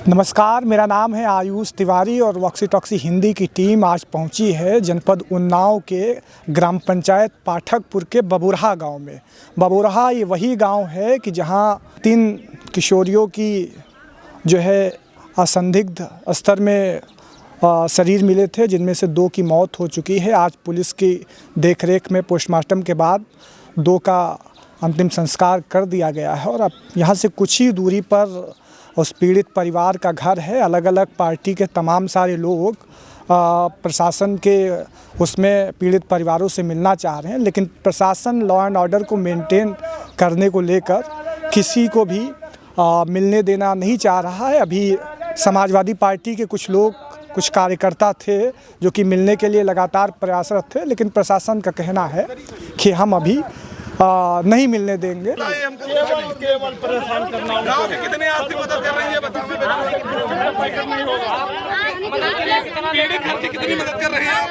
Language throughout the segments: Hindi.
नमस्कार, मेरा नाम है आयुष तिवारी और वॉक्सी टॉक्सी हिंदी की टीम आज पहुंची है जनपद उन्नाव के ग्राम पंचायत पाठकपुर के बबुरहा गांव में। बबुरहा ये वही गांव है कि जहां 3 किशोरियों की जो है असंदिग्ध स्तर में शरीर मिले थे, जिनमें से 2 की मौत हो चुकी है। आज पुलिस की देखरेख में पोस्टमार्टम के बाद 2 का अंतिम संस्कार कर दिया गया है और अब यहाँ से कुछ ही दूरी पर उस पीड़ित परिवार का घर है। अलग अलग पार्टी के तमाम सारे लोग प्रशासन के उसमें पीड़ित परिवारों से मिलना चाह रहे हैं, लेकिन प्रशासन लॉ एंड ऑर्डर को मेंटेन करने को लेकर किसी को भी मिलने देना नहीं चाह रहा है। अभी समाजवादी पार्टी के कुछ लोग, कुछ कार्यकर्ता थे जो कि मिलने के लिए लगातार प्रयासरत थे, लेकिन प्रशासन का कहना है कि हम अभी नहीं मिलने देंगे। केवल परेशान करना। गांव के कितने आर्थिक मदद कर रही है बताइए। पीड़ित घर की कितनी मदद कर रहे हैं?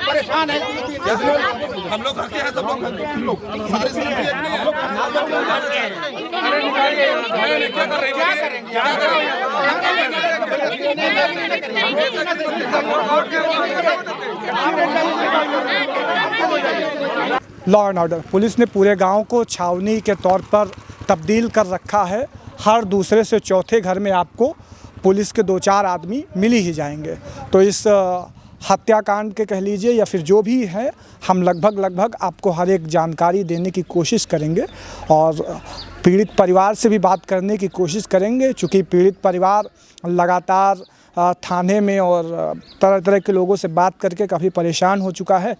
परेशान है हम लोग, घर के हैं सब लोग सारे क्या कर रहे हैं? लॉ एंड ऑर्डर पुलिस ने पूरे गांव को छावनी के तौर पर तब्दील कर रखा है। हर दूसरे से चौथे घर में आपको पुलिस के 2-4 आदमी मिल ही जाएंगे। तो इस हत्याकांड के कह लीजिए या फिर जो भी है, हम लगभग आपको हर एक जानकारी देने की कोशिश करेंगे और पीड़ित परिवार से भी बात करने की कोशिश करेंगे। चूँकि पीड़ित परिवार लगातार थाने में और तरह के लोगों से बात करके काफ़ी परेशान हो चुका है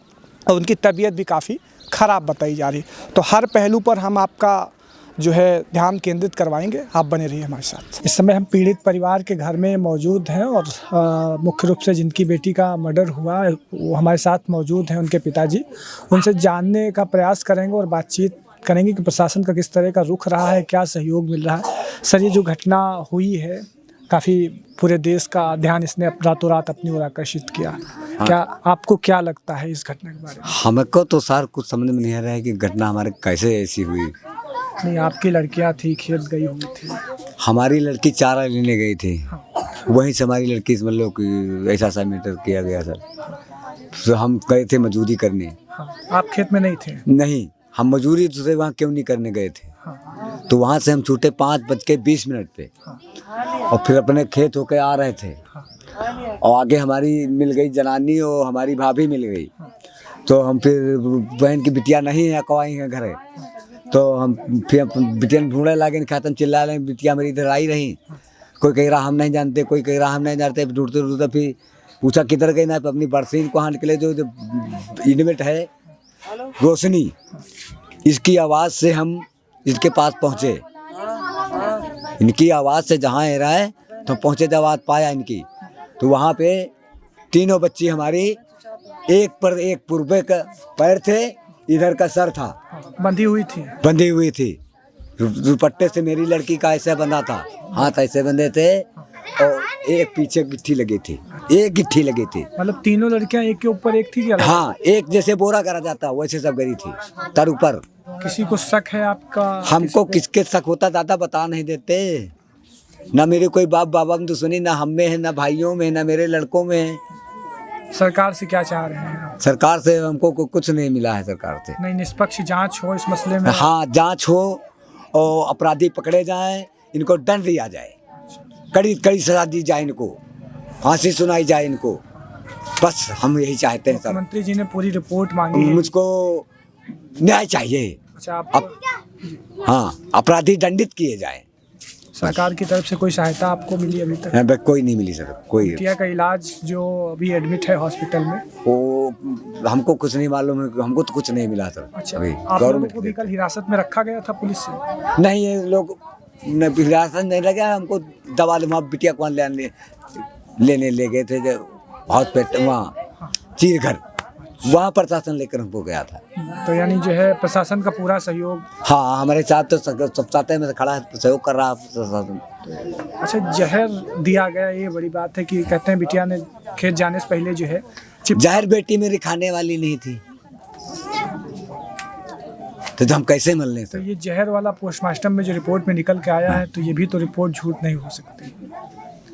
और उनकी तबीयत भी काफ़ी ख़राब बताई जा रही। तो हर पहलू पर हम आपका जो है ध्यान केंद्रित करवाएंगे, आप बने रहिए हमारे साथ। इस समय हम पीड़ित परिवार के घर में मौजूद हैं और मुख्य रूप से जिनकी बेटी का मर्डर हुआ है वो हमारे साथ मौजूद हैं, उनके पिताजी। उनसे जानने का प्रयास करेंगे और बातचीत करेंगे कि प्रशासन का किस तरह का रुख रहा है, क्या सहयोग मिल रहा है। सर, ये जो घटना हुई है, काफ़ी पूरे देश का ध्यान इसने रातों रात अपनी ओर आकर्षित किया। हाँ। क्या आपको क्या लगता है इस घटना के बारे में? हमको तो सर कुछ समझ में नहीं आ रहा है कि घटना हमारे कैसे ऐसी हुई। नहीं, आपकी लड़कियां थी, खेत गई हुई थी। हमारी लड़की चारा लेने गई थी। हाँ। वहीं से हमारी लड़की मतलब कि ऐसा सा मैटर किया गया सर। तो हम गए थे मजदूरी करने। हाँ। आप खेत में नहीं थे? नहीं, हम मजदूरी दूसरे वहाँ क्यों नहीं करने गए थे। हाँ। तो वहाँ से हम छूटे 5:20 पे। हाँ। और फिर अपने खेत होके आ रहे थे। हाँ। और आगे हमारी मिल गई जनानी और हमारी भाभी मिल गई। हाँ। तो हम फिर बहन की बिटिया नहीं है, कवाई है घर है। तो हम फिर बिटिया ढूंढने लगे, खातन चिल्ला रहे, बिटिया मेरी इधर आई रही। कोई कह रहा हम नहीं जानते, कोई कह रहा हम नहीं जानते। ढूंढते ढूंढते फिर पूछा किधर गई ना, अपनी बरसीन को वहाँ निकले जो इनमेट है रोशनी, इसकी आवाज़ से हम इसके पास पहुँचे। इनकी आवाज़ से जहाँ आ रहा है तो पहुँचे, जब आवाज़ पाया इनकी तो वहाँ पे तीनों बच्ची हमारी एक पर एक पूर्वे का पैर थे, इधर का सर था, बंधी हुई थी। दुपट्टे से मेरी लड़की का ऐसे बंधा था, हाथ ऐसे बंधे थे और एक पीछे गिट्ठी लगी थी, एक गिट्ठी लगी थी। मतलब तीनों लड़कियां एक के ऊपर एक थी क्या? हाँ, एक जैसे बोरा करा जाता वैसे सब गई थी तर ऊपर। किसी को शक है आपका? हमको किसके शक होता दादा बता नहीं देते। ना मेरे कोई बाप बाबा में दुश्मनी, ना हम में है, ना भाइयों में, ना मेरे लड़कों में है। सरकार से क्या चाह रहे हैं? सरकार से हमको कुछ नहीं मिला है सरकार से। नहीं, निष्पक्ष जांच हो इस मसले में। हाँ, जांच हो और अपराधी पकड़े जाएं, इनको दंड दिया जाए, कड़ी सजा दी जाए, इनको फांसी सुनाई जाए इनको। बस हम यही चाहते हैं सर। मुख्यमंत्री जी ने पूरी रिपोर्ट मांगी है। मुझको न्याय चाहिए। अच्छा, आप हाँ, अपराधी दंडित किए जाए। सरकार की तरफ से कोई सहायता आपको मिली अभी तक? नहीं, कोई नहीं मिली सर। कोई बिटिया का इलाज जो अभी एडमिट है हॉस्पिटल में, वो हमको कुछ नहीं मालूम है, हमको तो कुछ नहीं मिला सर। अच्छा, आप लोगों को भी कल हिरासत में रखा गया था पुलिस से? नहीं, ये लोग हिरासत नहीं लगा, हमको दवा बिटिया को लेने ले गए थे हॉस्पिटल, वहाँ चीरघर, वहाँ प्रशासन लेकर हमको गया था। तो यानी जो है प्रशासन का पूरा सहयोग? हाँ, हमारे साथ तो सब साथ में खड़ा है, सहयोग कर रहा है प्रशासन। अच्छा, जहर दिया गया, ये बड़ी बात है कि कहते हैं बिटिया ने खेत जाने से पहले जो है जहर बेटी मेरी खाने वाली नहीं थी। तो हम कैसे मान लें तो सर? ये जहर वाला पोस्टमार्टम में जो रिपोर्ट में निकल के आया है, तो ये भी तो रिपोर्ट झूठ नहीं हो सकती।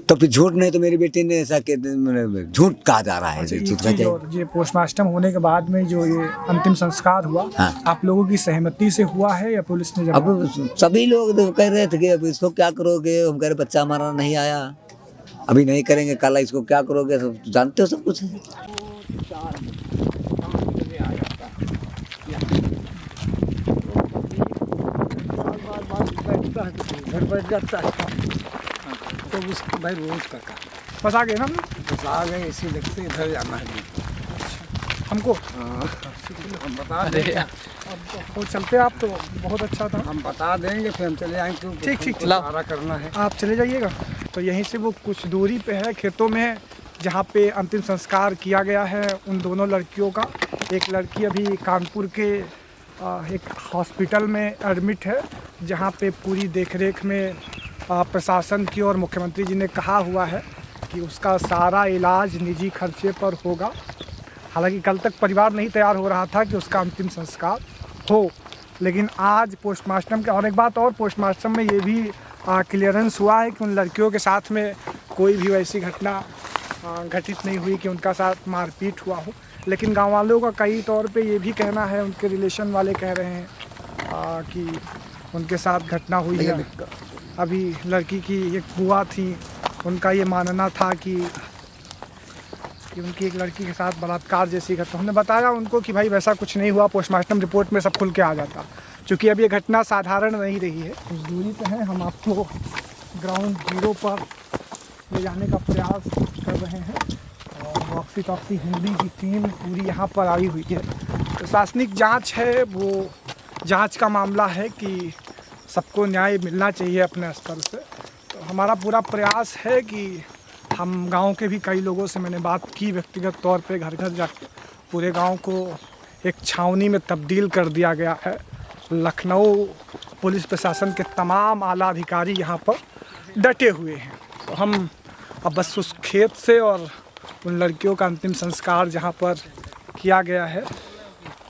तो फिर झूठ नहीं तो मेरी बेटी ने ऐसा झूठ कहा जा रहा है। ये चीज़ और ये पोस्टमार्टम होने के बाद में जो ये अंतिम संस्कार हुआ, हाँ। आप लोगों की सहमति से हुआ है या पुलिस ने जब? अब सभी लोग तो कह रहे थे कि अब इसको क्या करोगे, हम कह रहे बच्चा हमारा नहीं आया, अभी नहीं करेंगे, कल इसको क्या करोगे, सब जानते हो सब कुछ है। घर बैठ जाता है तो उसको भाई रोज का काम, बस आ गए ना हम? बस आ गए इसी लगते इधर जाना है हमको हम बता देंगे, वो चलते आप तो बहुत अच्छा था। हम बता देंगे फिर हम चले आएंगे क्योंकि ठीक, ठीक, हमको सारा करना है। आप चले जाइएगा। तो यहीं से वो कुछ दूरी पे है, खेतों में है, जहाँ पे अंतिम संस्कार किया गया है उन दोनों लड़कियों का। एक लड़की अभी कानपुर के एक हॉस्पिटल में एडमिट है, जहाँ पे पूरी देखरेख में प्रशासन की और मुख्यमंत्री जी ने कहा हुआ है कि उसका सारा इलाज निजी खर्चे पर होगा। हालांकि कल तक परिवार नहीं तैयार हो रहा था कि उसका अंतिम संस्कार हो, लेकिन आज पोस्टमार्टम के, और एक बात और, पोस्टमार्टम में ये भी क्लियरेंस हुआ है कि उन लड़कियों के साथ में कोई भी वैसी घटना घटित नहीं हुई कि उनका साथ मारपीट हुआ हो। लेकिन गांव वालों का कई तौर पे ये भी कहना है, उनके रिलेशन वाले कह रहे हैं कि उनके साथ घटना हुई है। अभी लड़की की एक बुआ थी, उनका ये मानना था कि उनकी एक लड़की के साथ बलात्कार जैसी घटना। हमने बताया उनको कि भाई वैसा कुछ नहीं हुआ, पोस्टमार्टम रिपोर्ट में सब खुल के आ जाता। क्योंकि अब ये घटना साधारण नहीं रही है। कुछ दूरी पे है, हम आपको ग्राउंड जीरो पर ले जाने का प्रयास कर रहे हैं और वॉक्सी टॉक्सी हिंदी की टीम पूरी यहाँ पर आई हुई है। प्रशासनिक जांच है, वो जांच का मामला है कि सबको न्याय मिलना चाहिए अपने स्तर से। तो हमारा पूरा प्रयास है कि हम गांव के भी कई लोगों से मैंने बात की व्यक्तिगत तौर पे, घर घर जाकर पूरे गांव को एक छावनी में तब्दील कर दिया गया है। लखनऊ पुलिस प्रशासन के तमाम आला अधिकारी यहाँ पर डटे हुए हैं। तो हम अब बस उस खेत से और उन लड़कियों का अंतिम संस्कार जहाँ पर किया गया है,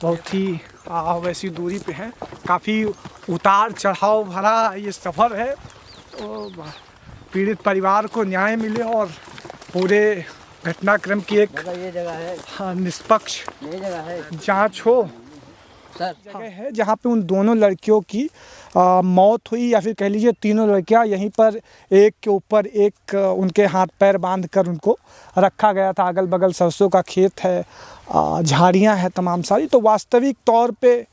बहुत ही वैसी दूरी पे हैं। काफ़ी उतार चढ़ाव भरा ये सफ़र है। तो पीड़ित परिवार को न्याय मिले और पूरे घटनाक्रम की एक निष्पक्ष जांच हो। जगह है जहाँ पे उन दोनों लड़कियों की मौत हुई, या फिर कह लीजिए तीनों लड़कियाँ यहीं पर एक के ऊपर एक उनके हाथ पैर बांधकर उनको रखा गया था। अगल बगल सरसों का खेत है, झाड़ियाँ हैं तमाम सारी। तो वास्तविक तौर पे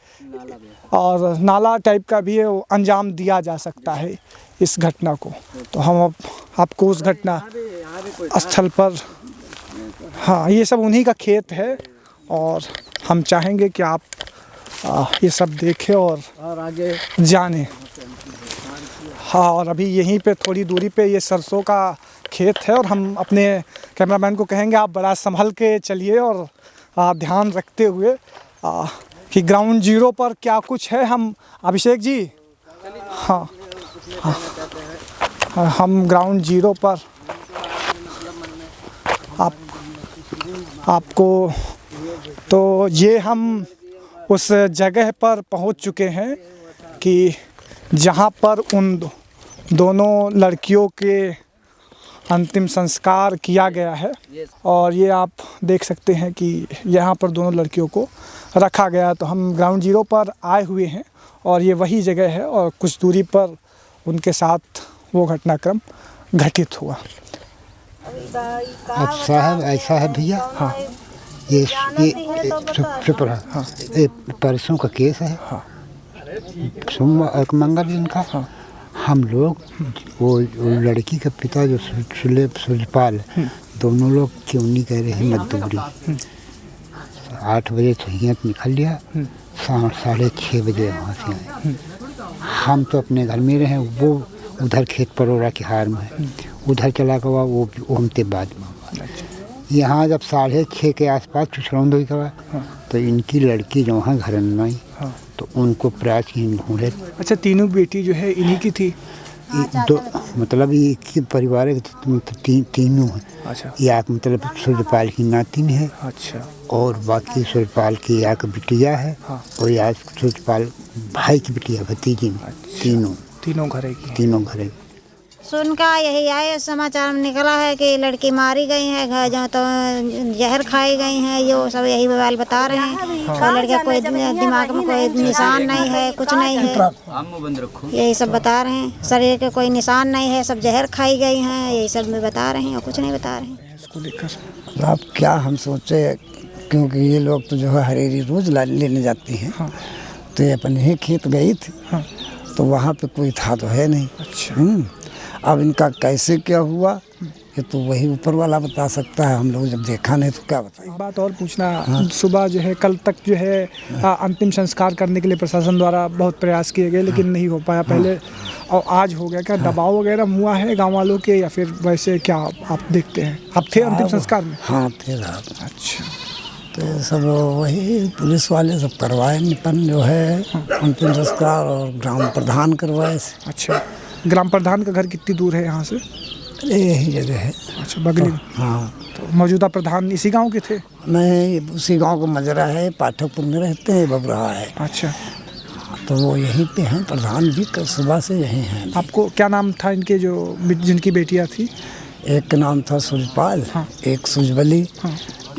और नाला टाइप का भी है, वो अंजाम दिया जा सकता है इस घटना को। तो हम अब आपको उस घटना स्थल पर, हाँ ये सब उन्हीं का खेत है और हम चाहेंगे कि आप ये सब देखें और आगे जाने। हाँ, और अभी यहीं पे थोड़ी दूरी पे ये सरसों का खेत है और हम अपने कैमरामैन को कहेंगे आप बड़ा संभल के चलिए और ध्यान रखते हुए कि ग्राउंड जीरो पर क्या कुछ है। हम अभिषेक जी, हाँ, हम ग्राउंड जीरो पर आपको, तो ये हम उस जगह पर पहुंच चुके हैं कि जहां पर उन दोनों लड़कियों के अंतिम संस्कार किया गया है। और ये आप देख सकते हैं कि यहाँ पर दोनों लड़कियों को रखा गया। तो हम ग्राउंड जीरो पर आए हुए हैं और ये वही जगह है और कुछ दूरी पर उनके साथ वो घटनाक्रम घटित हुआ। अब साहब ऐसा है भैया, हाँ, ये चुप रहा, हाँ, ये परसों का केस है, हाँ, मंगल दिन का। हाँ, हम लोग वो लड़की का पिता जो सुजपाल, दोनों लोग क्यों नहीं कह रहे मजदूरी। 8 बजे से यहाँ निकल लिया, 6:30 बजे वहाँ से आए। हम तो अपने घर में रहे, वो उधर खेत परोरा के हार में उधर चला गया, वो हमते बाद में। यहाँ जब 6:30 के आसपास चुचरौंद हुई गया, तो इनकी लड़की जो वहाँ घर में आई, तो उनको प्राचीन ढूंढे। अच्छा, तीनों बेटी जो है इन्हीं की थी? दो मतलब एक ही परिवार है, तीनों हैं। अच्छा एक मतलब सूर्यपाल की नातिन है अच्छा और बाकी सूर्यपाल की एक बिटिया है और एक सूर्यपाल भाई की बिटिया भतीजी में। तीनों घरे की तीनों घरे। सुन का यही आए समाचार में निकला है कि लड़की मारी गई है, घर जो तो जहर खाई गई है, ये सब यही बवाल बता रहे हैं। और लड़के कोई दिमाग में कोई निशान नहीं है, कुछ नहीं है, यही सब बता रहे हैं। शरीर के कोई निशान नहीं है, सब जहर खाई गई हैं, यही सब में बता रहे हैं और कुछ नहीं बता रहे हैं। इसको लेकर अब क्या हम सोचे, क्योंकि ये लोग तो जो है हरेरी रोज लेने जाती हैं। तो ये अपने ही खेत गई थी तो वहाँ पे कोई था तो है नहीं। अच्छा अब इनका कैसे क्या हुआ ये तो वही ऊपर वाला बता सकता है, हम लोग जब देखा नहीं तो क्या बताएं। एक बात और पूछना, सुबह जो है कल तक जो है अंतिम संस्कार करने के लिए प्रशासन द्वारा बहुत प्रयास किए गए लेकिन नहीं हो पाया पहले, और आज हो गया। क्या दबाव वगैरह हुआ है गांव वालों के या फिर वैसे क्या आप देखते हैं? आप थे अंतिम संस्कार में? हाँ थे साहब। अच्छा तो ये सब वही पुलिस वाले सब करवाए निपन जो है अंतिम संस्कार, और ग्राम प्रधान करवाए। अच्छा, ग्राम प्रधान का घर कितनी दूर है यहाँ से? यही जगह है। अच्छा बगली में। हाँ तो मौजूदा प्रधान इसी गांव के थे? नहीं, उसी गांव का मजरा है, पाठकपुर में रहते हैं, बबरा है। अच्छा तो वो यहीं पे हैं, प्रधान भी कल सुबह से यहीं हैं। आपको क्या नाम था इनके जो जिनकी बेटियाँ थी? एक का नाम था सूर्यपाल, एक सुजबली,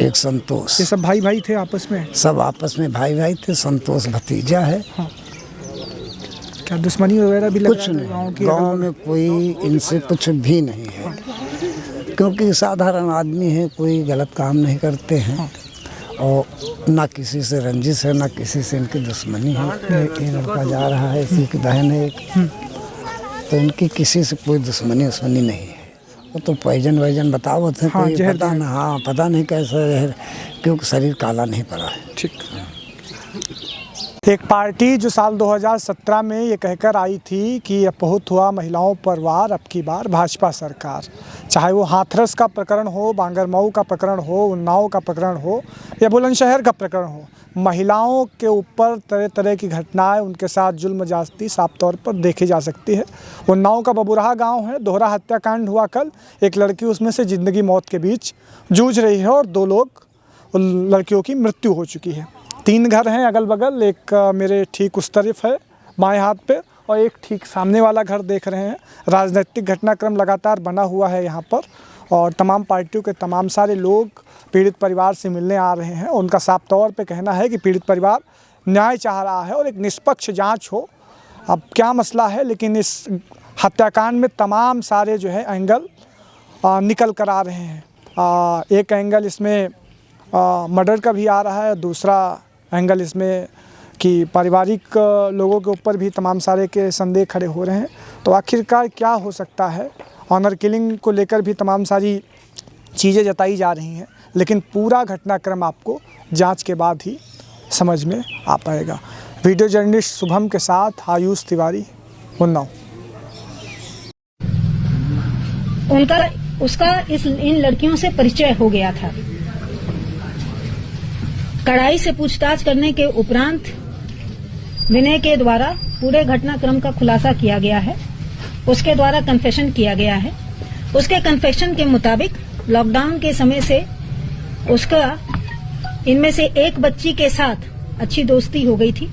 एक संतोष। ये सब भाई भाई थे आपस में? सब आपस में भाई भाई थे। संतोष भतीजा है। क्या दुश्मनी वगैरह भी कुछ नहीं, गांव में कोई इनसे कुछ भी नहीं है, क्योंकि साधारण आदमी है, कोई गलत काम नहीं करते हैं और ना किसी से रंजिश है ना किसी से इनकी दुश्मनी है। ये लड़का जा रहा है, इसी की बहन है एक, तो उनकी किसी से कोई दुश्मनी नहीं है। वो तो पॉइजन वैजन बताओ थे, कोई पता ना, हाँ पता नहीं कैसा है, क्योंकि शरीर काला नहीं पड़ा है। ठीक। एक पार्टी जो साल 2017 में ये कहकर आई थी कि ये बहुत हुआ महिलाओं पर वार, अब की बार भाजपा सरकार। चाहे वो हाथरस का प्रकरण हो, बांगरमऊ का प्रकरण हो, उन्नाव का प्रकरण हो या बुलंदशहर का प्रकरण हो, महिलाओं के ऊपर तरह तरह की घटनाएं, उनके साथ जुल्म ज्यादती साफ तौर पर देखी जा सकती है। उन्नाव का बबुरहा गांव है, दोहरा हत्याकांड हुआ कल। एक लड़की उसमें से ज़िंदगी मौत के बीच जूझ रही है और 2 लड़कियों की मृत्यु हो चुकी है। 3 घर हैं अगल बगल, एक मेरे ठीक उस तरफ है बाएं हाथ पे और एक ठीक सामने वाला घर देख रहे हैं। राजनीतिक घटनाक्रम लगातार बना हुआ है यहाँ पर और तमाम पार्टियों के तमाम सारे लोग पीड़ित परिवार से मिलने आ रहे हैं। उनका साफ तौर पे कहना है कि पीड़ित परिवार न्याय चाह रहा है और एक निष्पक्ष जांच हो। अब क्या मसला है, लेकिन इस हत्याकांड में तमाम सारे जो है एंगल निकल कर आ रहे हैं। एक एंगल इसमें मर्डर का भी आ रहा है, दूसरा एंगल इसमें कि पारिवारिक लोगों के ऊपर भी तमाम सारे के संदेह खड़े हो रहे हैं। तो आखिरकार क्या हो सकता है, ऑनर किलिंग को लेकर भी तमाम सारी चीज़ें जताई जा रही हैं, लेकिन पूरा घटनाक्रम आपको जांच के बाद ही समझ में आ पाएगा। वीडियो जर्नलिस्ट शुभम के साथ आयुष तिवारी, उन्नाव। उसका इन लड़कियों से परिचय हो गया था। कड़ाई से पूछताछ करने के उपरांत विनय के द्वारा पूरे घटनाक्रम का खुलासा किया गया है। उसके द्वारा कन्फेशन किया गया है। उसके कन्फेशन के मुताबिक लॉकडाउन के समय से उसका इनमें से एक बच्ची के साथ अच्छी दोस्ती हो गई थी।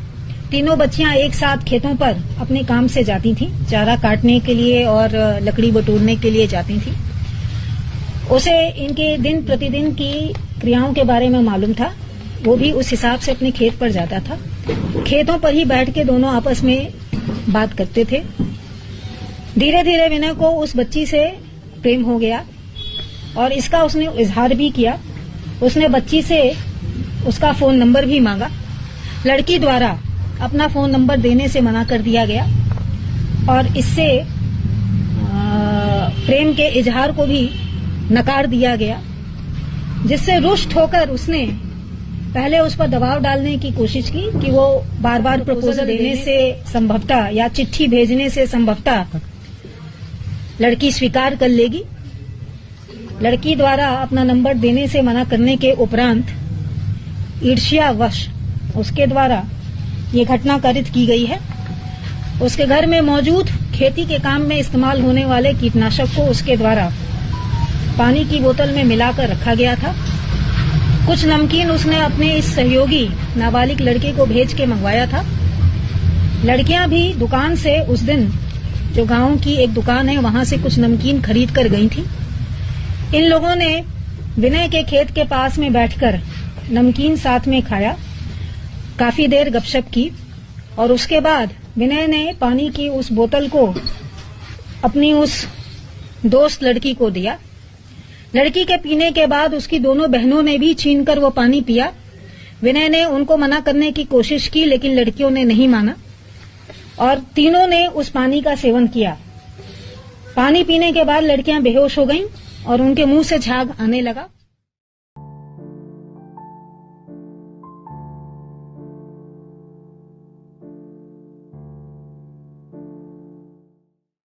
तीनों बच्चियां एक साथ खेतों पर अपने काम से जाती थीं, चारा काटने के लिए और लकड़ी बटोरने के लिए जाती थीं। उसे इनके दिन प्रतिदिन की क्रियाओं के बारे में मालूम था। वो भी उस हिसाब से अपने खेत पर जाता था। खेतों पर ही बैठ के दोनों आपस में बात करते थे। धीरे धीरे विनय को उस बच्ची से प्रेम हो गया और इसका उसने इजहार भी किया। उसने बच्ची से उसका फोन नंबर भी मांगा। लड़की द्वारा अपना फोन नंबर देने से मना कर दिया गया और इससे प्रेम के इजहार को भी नकार दिया गया, जिससे रुष्ट होकर उसने पहले उस पर दबाव डालने की कोशिश की कि वो बार बार प्रपोजल देने से संभवतः या चिट्ठी भेजने से संभवतः लड़की स्वीकार कर लेगी। लड़की द्वारा अपना नंबर देने से मना करने के उपरांत ईर्ष्यावश उसके द्वारा ये घटना कारित की गई है। उसके घर में मौजूद खेती के काम में इस्तेमाल होने वाले कीटनाशक को उसके द्वारा पानी की बोतल में मिलाकर रखा गया था। कुछ नमकीन उसने अपने इस सहयोगी नाबालिग लड़के को भेज के मंगवाया था। लड़कियां भी दुकान से उस दिन, जो गांव की एक दुकान है, वहां से कुछ नमकीन खरीद कर गई थी। इन लोगों ने विनय के खेत के पास में बैठकर नमकीन साथ में खाया, काफी देर गपशप की और उसके बाद विनय ने पानी की उस बोतल को अपनी उस दोस्त लड़की को दिया। लड़की के पीने के बाद उसकी दोनों बहनों ने भी छीनकर वो पानी पिया। विनय ने उनको मना करने की कोशिश की, लेकिन लड़कियों ने नहीं माना और तीनों ने उस पानी का सेवन किया। पानी पीने के बाद लड़कियां बेहोश हो गईं और उनके मुंह से झाग आने लगा।